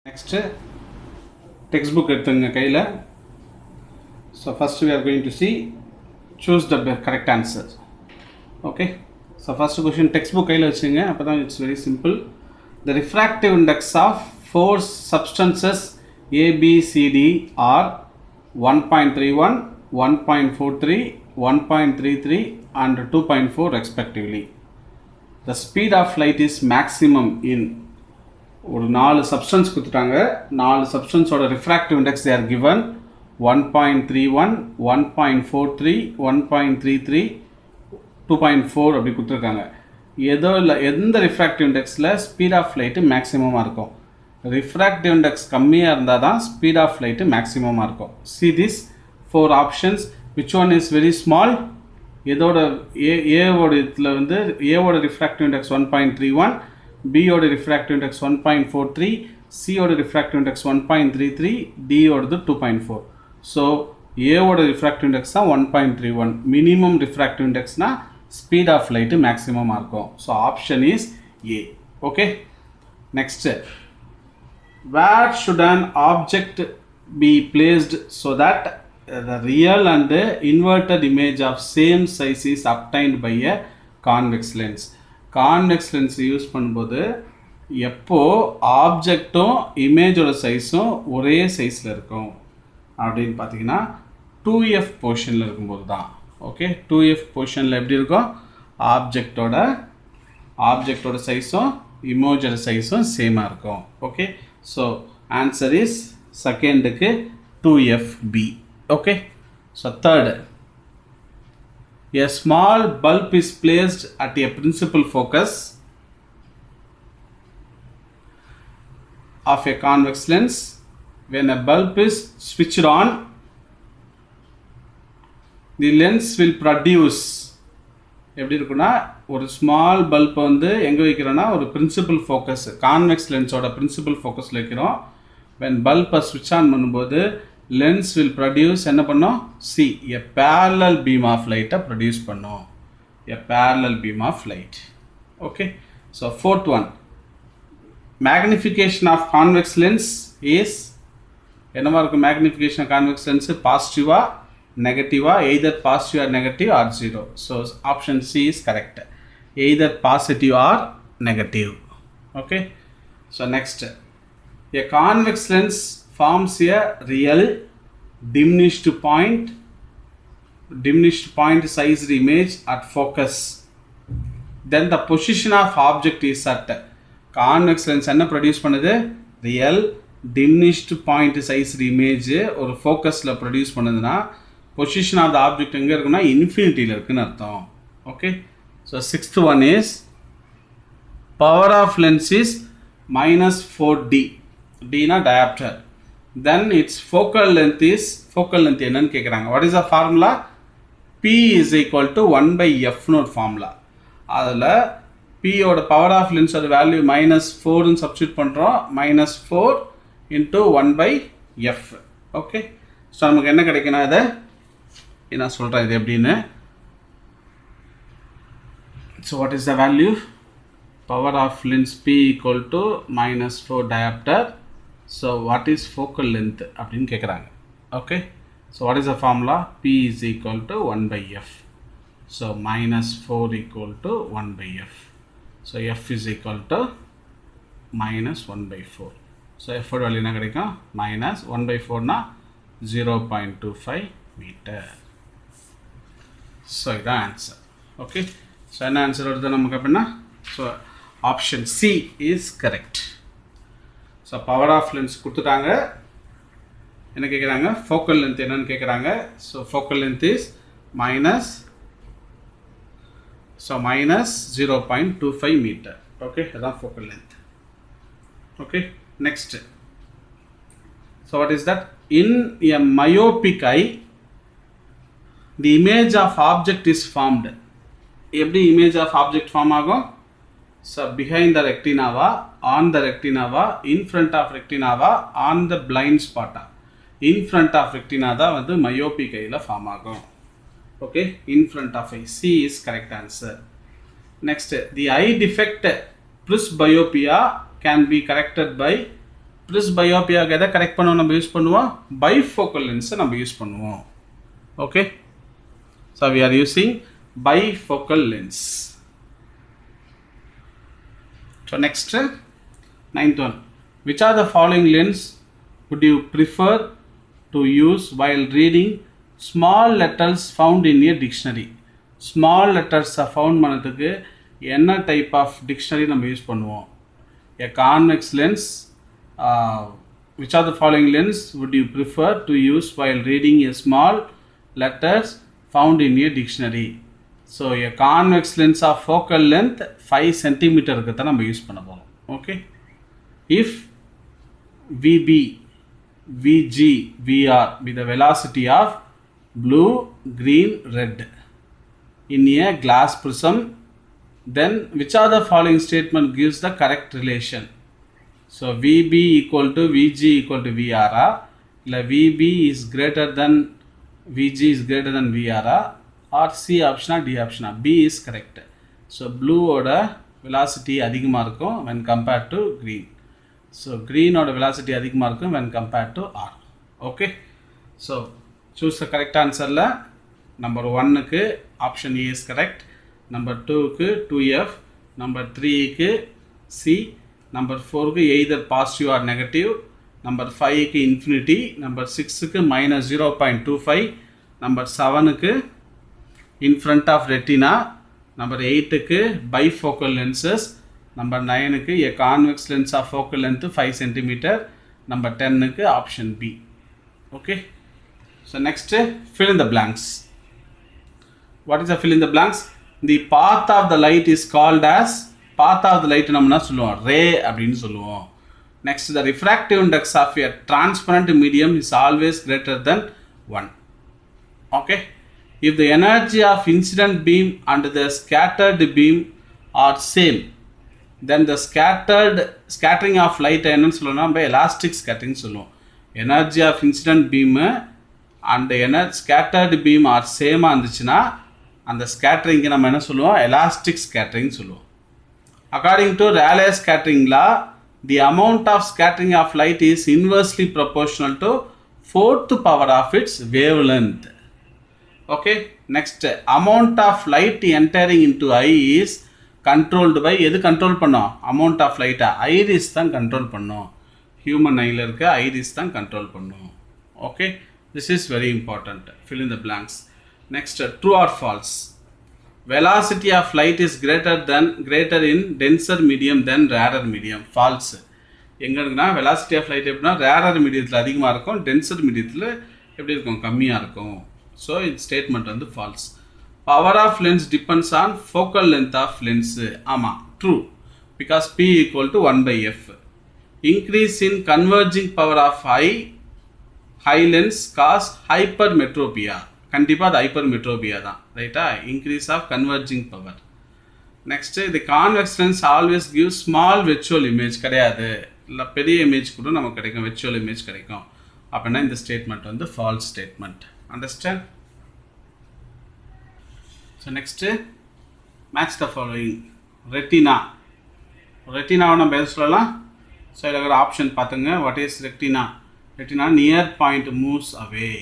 Next, textbook எடுத்துங்க கையில். So first we are going to see choose the correct answer. Okay. So first question textbook கையில் வச்சுங்க. அப்பதான் it's very simple. The refractive index of four substances A, B, C, D are 1.31, 1.43, 1.33 and 2.4 respectively. The speed of light is maximum in ஒரு 4 substance கொடுத்துட்டாங்க. 4 சப்ஸ்டன்ஸோட refractive index they are given 1.31, 1.43, 1.33, 2.4 அப்படி கொடுத்துருக்காங்க. எந்த refractive இண்டெக்ஸில் speed of light மேக்ஸிமமாக இருக்கும். Refractive index கம்மியாக இருந்தால் தான் ஸ்பீட் ஆஃப் லைட்டு மேக்ஸிமமாக இருக்கும். See this 4 options, which one is very small? இதோட ஏவோட இதில் வந்து ஏவோட ரிஃப்ராக்டிவ் இண்டெக்ஸ் 1.31, B ஓட refractive index 1.43, C ஓட refractive index 1.33, D ஓடது 2.4. So A ஓட refractive index தான் 1.31. Minimum refractive index na speed of light maximum இருக்கும். So option is A. Okay. Next, where should an object be placed so that the real and inverted image of same size is obtained by a convex lens? Convex lens use பண்ணும்போது எப்போ ஆப்ஜெக்டும் இமேஜோட சைஸும் ஒரே சைஸில் இருக்கும் அப்படின்னு பார்த்தீங்கன்னா 2F பொசிஷனில் இருக்கும்போது தான். ஓகே, 2F பொசிஷனில் எப்படி இருக்கும்? ஆப்ஜெக்டோட சைஸும் இமேஜோட சைஸும் சேமாக இருக்கும். ஓகே, ஸோ ஆன்சர் இஸ் செகண்டுக்கு 2FB. Okay, so third, a small bulb is placed at a principal focus of a convex lens. When a bulb is switched on, the lens will produce, எப்படி இருக்குன்னா ஒரு small bulb வந்து எங்கே வைக்கிறோன்னா ஒரு principal focus, convex லென்ஸோட principal ஃபோக்கஸில் வைக்கிறோம். when பல்பை ஸ்விட்ச் on பண்ணும்போது lens will produce என்ன பண்ணும்? See, a parallel beam of light produce பண்ணும். a parallel beam of light. Okay, so fourth one, magnification of convex lens is என்னவா இருக்கும்? magnification of convex lens பாசிட்டிவா நெகட்டிவா, either positive or negative or 0. so option C is correct, either positive or negative. Okay, so next, a convex lens forms a real diminished point sized image at focus. Then the position of object is at, convex lens என்ன produce பண்ணுது? real diminished point sized image ஒரு ஃபோக்கஸில் produce பண்ணுதுன்னா position of the object எங்கே இருக்குன்னா இன்ஃபினிட்டியில் இருக்குன்னு அர்த்தம். Okay, so sixth one is power of lens is -4D. Dனா diopter. Then its focal length என்னன்னு கேட்குறாங்க. what is the formula? P is equal to 1/f னு ஒரு ஃபார்முலா. அதில் P ஓட பவர் ஆஃப் லென்ஸோட வேல்யூ -4ன்னு சப்ஸ்டியூட் பண்ணுறோம். -4 into 1/f. ஓகே, ஸோ நமக்கு என்ன கிடைக்குன்னா இதை நான் சொல்கிறேன் இது எப்படின்னு. So what is the value? Power of lens P equal to -4 diopter. So what is focal length அப்படின்னு கேட்குறாங்க. Okay, so what is the formula? P is equal to 1/f. so -4 equal to 1/f. so f is equal to -1/4. so f ஓட value என்ன கிடைக்கும்? -1/4 னா 0.25 metre. So இதான் answer. Okay, so என்ன answer வருது நமக்கு அப்படின்னா? So option C is correct. So power of lens கொடுத்துட்டாங்க. என்ன கேட்குறாங்க? ஃபோக்கல் லென்த் என்னன்னு கேட்குறாங்க. So focal length is -0.25 metre. Okay, அதுதான் focal length. Okay, next, so what is that? In a myopic eye the image of object is formed. எப்படி image of object form ஆகும்? So behind the retinava, on the retinava, in front of retinava, on the blind spot. In front of retina தான் வந்து myopic ஐல form ஆகும். Okay, in front of eye. C is correct answer. Next, the eye defect presbyopia can be corrected by presbyopia எதை correct பண்ணுவோம் நம்ம use பண்ணுவோம் bifocal lens நம்ம use பண்ணுவோம் okay so we are using bifocal lens so next ninth one which are the following lens would you prefer to use while reading small letters found in a dictionary small letters are found பண்ணதுக்கு என்ன type of dictionary நம்ம use பண்ணுவோம் a convex lens which are the following lens would you prefer to use while reading a small letters found in a dictionary so a convex lens of focal length 5 cm க்கு தான் நம்ம use பண்ண போறோம் okay if VB VG VR with the velocity of blue green red in a glass prism then which are the following statement gives the correct relation so VB equal to VG equal to VR illa VB is greater than VG is greater than VR or C option or D option B is correct so blue oda velocity அதிகமா இருக்கும் when compared to green so green oda velocity அதிகமா இருக்கும் when compared to R okay so choose the correct answer la number 1 க்கு option A is correct number 2 க்கு 2F number 3 க்கு C number 4 க்கு either positive or negative number 5 க்கு infinity number 6 க்கு minus 0.25 number 7 க்கு in front of retina number 8 க்கு bifocal lenses number 9 க்கு a convex lens of focal length 5 cm number 10 க்கு option B okay so next fill in the blanks what is the fill in the blanks the path of the light is called as path of the light நம்ம என்ன சொல்லுவோம் ray அப்படினு சொல்லுவோம் next the refractive index of a transparent medium is always greater than 1 okay if the energy of incident beam and the scattered beam are same then the scattering of light என்னன்னு சொல்லுவோம் நம்ம elastic scattering சொல்லுவோம் energy of incident beam and the scattered beam are same இருந்துச்சுனா அந்த scattering நம்ம என்ன சொல்லுவோம் elastic scattering சொல்லுவோம் according to Rayleigh scattering law the amount of scattering of light is inversely proportional to 4th power of its wavelength okay next amount of light entering into eye is controlled by எது control பண்ணோம் amount of light iris தான் control பண்ணோம் human eye ல இருக்க iris தான் control பண்ணோம் okay this is very important fill in the blanks next true or false velocity of light is greater in denser medium than rarer medium false எங்க இருக்குனா velocity of light எப்படினா rarer mediumல அதிகமா இருக்கும் denser mediumல எப்படி இருக்கும் கம்மியா இருக்கும் so இந்த statement வந்து false power of lens depends on focal length of lens ஆமா true because P equal to 1 by F increase in converging power of high lens cause hypermetropia கண்டிப்பா அது hypermetropia தான் ரைட்டா increase of converging power next the convex lens always gives small virtual image கிடையாது இல்ல பெரிய image கூட நமக்கு கிடைக்கும் virtual image கிடைக்கும் அப்படினா இந்த ஸ்டேட்மென்ட் வந்து false statement understand so next match the following retina நம்ம எது சொல்லலாம் so இதுல ஒரு ஆப்ஷன் பாத்துங்க what is retina near point moves away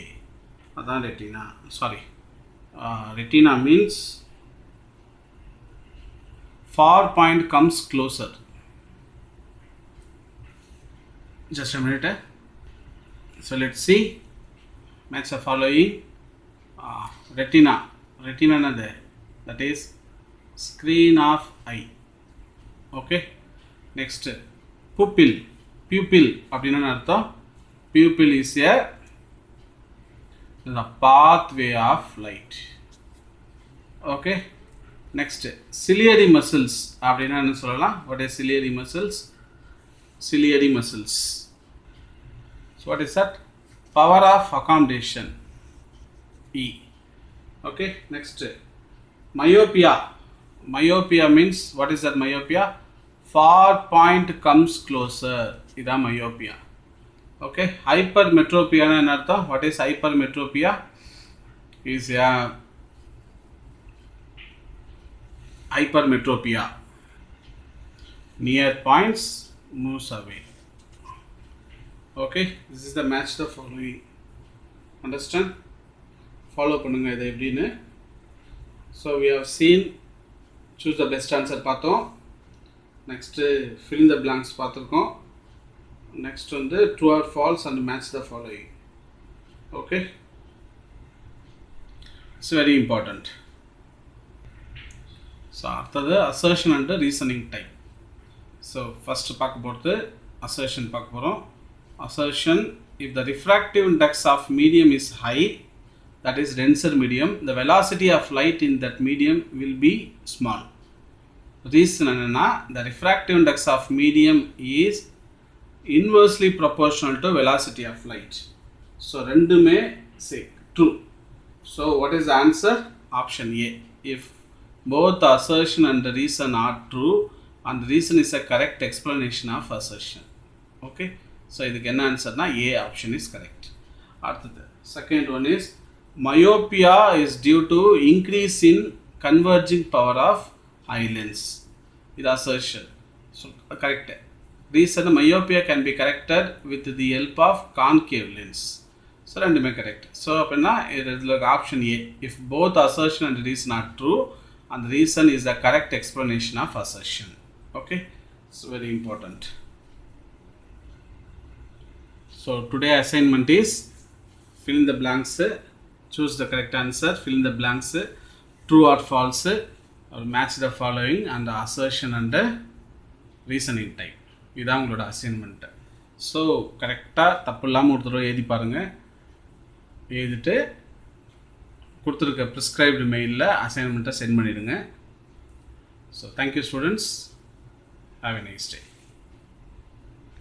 அதான் retina sorry retina means far point comes closer just a minute so let's see match the following retina another that is screen of eye okay next pupil அப்படினா அர்த்தம் pupil is the pathway of light okay next ciliary muscles அப்படினா என்ன சொல்லலாம் what is ciliary muscles so what is that power of accommodation E okay next myopia means what is that myopia far point comes closer idha myopia okay hypermetropia na enna artham what is hypermetropia is hypermetropia near points moves away Okay, this is the match the following. Understand? Follow பண்ணுங்க இதை எப்படின்னு. So we have seen choose the best answer பார்த்தோம். Next fill in the blanks பார்த்துருக்கோம். Next வந்து true or false and match the following. Okay, it's very important. So அடுத்தது assertion and reasoning type. So first பார்க்க போகிறது assertion பார்க்க போகிறோம். Assertion, if the refractive index of medium is high, that is denser medium, the velocity of light in that medium will be small. Reason என்னன்னா, the refractive index of medium is inversely proportional to velocity of light. So ரெண்டுமே say true. So what is the answer? Option A. If both the assertion and the reason are true and the reason is a correct explanation of assertion. Okay, so இதுக்கு என்ன ஆன்சர்னா A option is correct. அடுத்தது second one is myopia is due to increase in converging power of eye lens. இது assertion. So correct. Reason myopia can be corrected with the help of concave lens. So ரெண்டுமே correct. So அப்படின்னா இதில் option A. If both assertion and reason are true and the reason is the correct explanation of assertion. Okay, it's very important. So today assignment is fill in the blanks, choose the correct answer, fill in the blanks, true or false, or match the following, and the assertion and the reasoning type. இதான் உங்களோட assignment. So கரெக்டாக தப்பு இல்லாமல் ஒரு தடவை எழுதி பாருங்கள். எழுதிட்டு கொடுத்துருக்க ப்ரிஸ்கிரைப்டு மெயிலில் அசைன்மெண்ட்டை சென்ட் பண்ணிவிடுங்க. So thank you students, have a nice day.